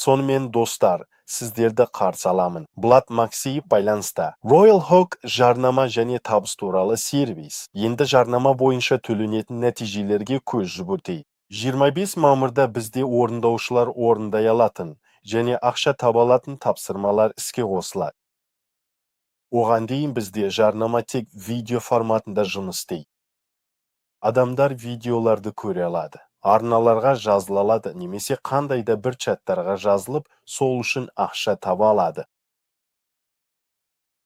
Сонымен достар, сіздерді қарсы аламын. Влад Максиев байланыста. Royal Hook жарнама және табыс туралы сервис. Енді жарнама бойынша төленетін нәтижелерге көз жүгіртейік. 25 мамырда бізде орындаушылар орындай алатын және ақша таба алатын тапсырмалар іске қосылады. Оған дейін бізде жарнама тек видео форматында жұмыс істейді. Адамдар видеоларды көре алады, арналарға жазыла алады, немесе қандай да бір чаттарға жазылып, сол үшін ақша таба алады.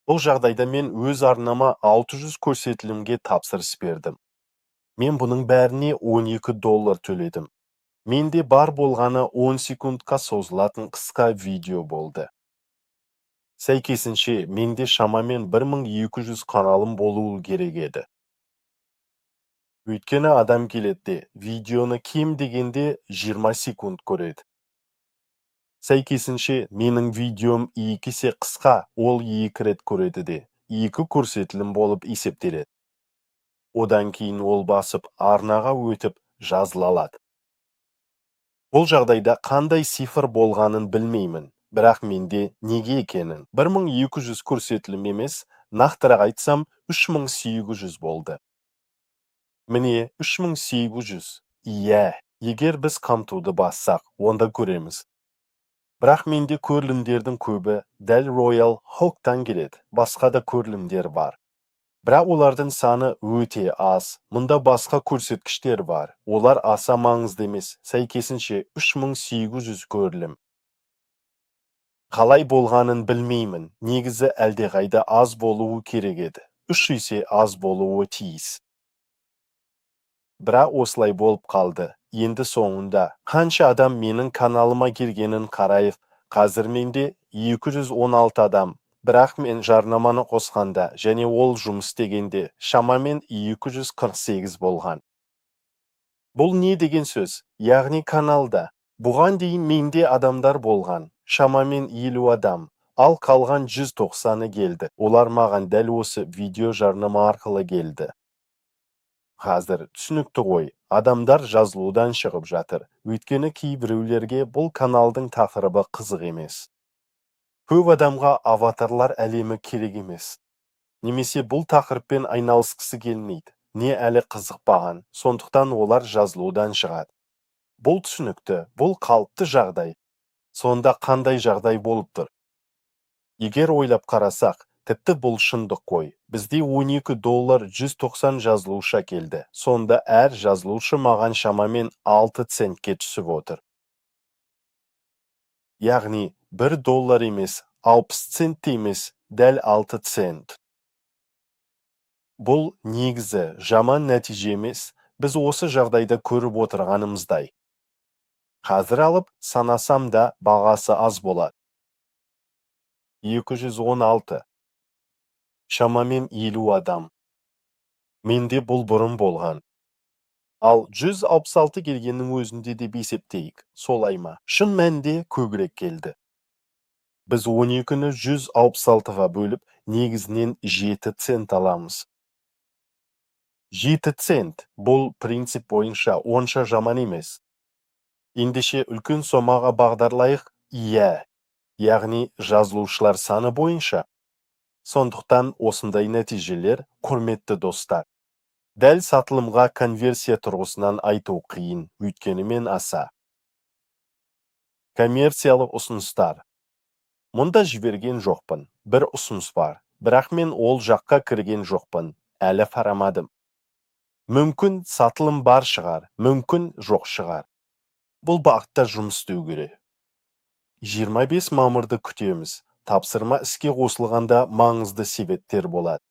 Бұл жағдайда мен өз арнама 600 көрсетілімге тапсырыс бердім. Мен бұның бәріне $12 төледім. Менде бар болғаны 10 секундқа созылатын қысқа видео болды. Сәйкесінше, менде шамамен 1200 каналым болуы керек еді. Өйткені адам келеді, видеоны кем дегенде 20 секунд көреді. Сәйкесінше, менің видеом 2 есе қысқа, ол 2 рет көреді де, 2 көрсетілім болып есептеледі. Одан кейін ол басып, арнаға өтіп, жазыла алады. Бұл жағдайда қандай цифр болғанын білмеймін, бірақ менде неге екенін. 1200 көрсетілім емес, нақтырақ айтсам 3800 болды. Міне 3800. Иә, егер біз қамтуды бассақ, онда көреміз. Бірақ менде көрілімдердің көбі дәл Royal Hook-тан келеді. Басқа да көрілімдер бар. Бірақ олардың саны өте аз. Мұнда басқа көрсеткіштер бар. Олар аса маңызды емес. Сәйкесінше 3800 көрілім. Қалай болғанын білмеймін. Негізі әлдеқайда аз болуы керек еді. 3 есе аз болуы тиіс. Бірақ осылай болып қалды. Енді соңында қанша адам менің каналыма келгенін қарайық. Қазір менде 216 адам. Бірақ мен жарнаманы қосқанда және ол жұмыс істегенде шамамен 248 болған. Бұл не деген сөз? Яғни каналда. Бұған дейін менде адамдар болған. Шамамен 50 адам. Ал қалған 190-ы келді. Олар маған дәл осы видео жарнама арқылы келді. Қазір түсінікті ғой, адамдар жазылудан шығып жатыр. Өйткені кейбіреулерге бұл каналдың тақырыбы қызық емес. Көп адамға аватарлар әлемі керек емес. Немесе бұл тақырыппен айналысқысы келмейді. Не әлі қызықпаған, сондықтан олар жазылудан шығады. Бұл түсінікті, бұл қалыпты жағдай. Сонда қандай жағдай болып тұр? Егер ойлап қарасақ, тіпті бұл шындық қой. Бізде $12 190 жазылушы келді. Сонда әр жазылушы маған шамамен 6 центке түсіп отыр. Яғни $1 емес, 60 цент емес, дәл 6 цент. Бұл негізі жаман нәтиже емес, біз осы жағдайда көріп отырғанымыздай. Қазір алып санасам да бағасы аз болады. 216. Шамамен 50 адам. Менде бұл бұрын болған. Ал 166 келгеннің өзінде де есептейік. Солай ма? Шын мәнінде көбірек келді. Біз 12-ні 166-ға бөліп, негізінен 7 цент аламыз. 7 цент бұл принцип бойынша онша жаман емес. Ендеше үлкен сомаға бағдарлайық? Иә. Яғни жазылушылар саны бойынша. Сондықтан осындай нәтижелер, құрметті достар. Дәл сатылымға конверсия тұрғысынан айту қиын, өйткені мен аса. Коммерциялық ұсыныстар. Мұнда жіберген жоқпын, бір ұсыныс бар, бірақ мен ол жаққа кірген жоқпын, әлі қарамадым. Мүмкін сатылым бар шығар, мүмкін жоқ шығар. Бұл бағытта жұмыс істеу керек. 25 мамырды күтеміз. Тапсырма іске қосылғанда маңызды себептер болады.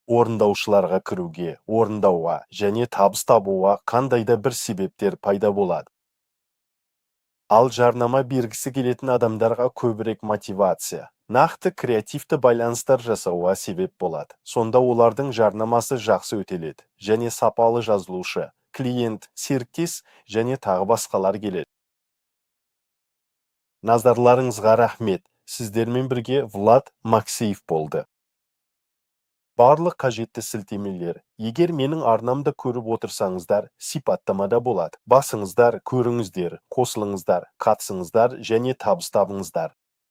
Орындаушыларға кіруге, орындауға және табыс табуға қандай да бір себептер пайда болады. Ал жарнама бергісі келетін адамдарға көбірек мотивация, нақты креативті байланыстар жасауға себеп болады. Сонда олардың жарнамасы жақсы өтеледі және сапалы жазылушы, клиент, серіктес және тағы басқалар келеді. Назарларыңызға рахмет. Сіздермен бірге Влад Максиев болды. Барлық қажетті сілтемелер. Егер менің арнамда көріп отырсаңыздар, сипаттамада болады. Басыңыздар, көріңіздер, қосылыңыздар, қатысыңыздар және табыс табыңыздар.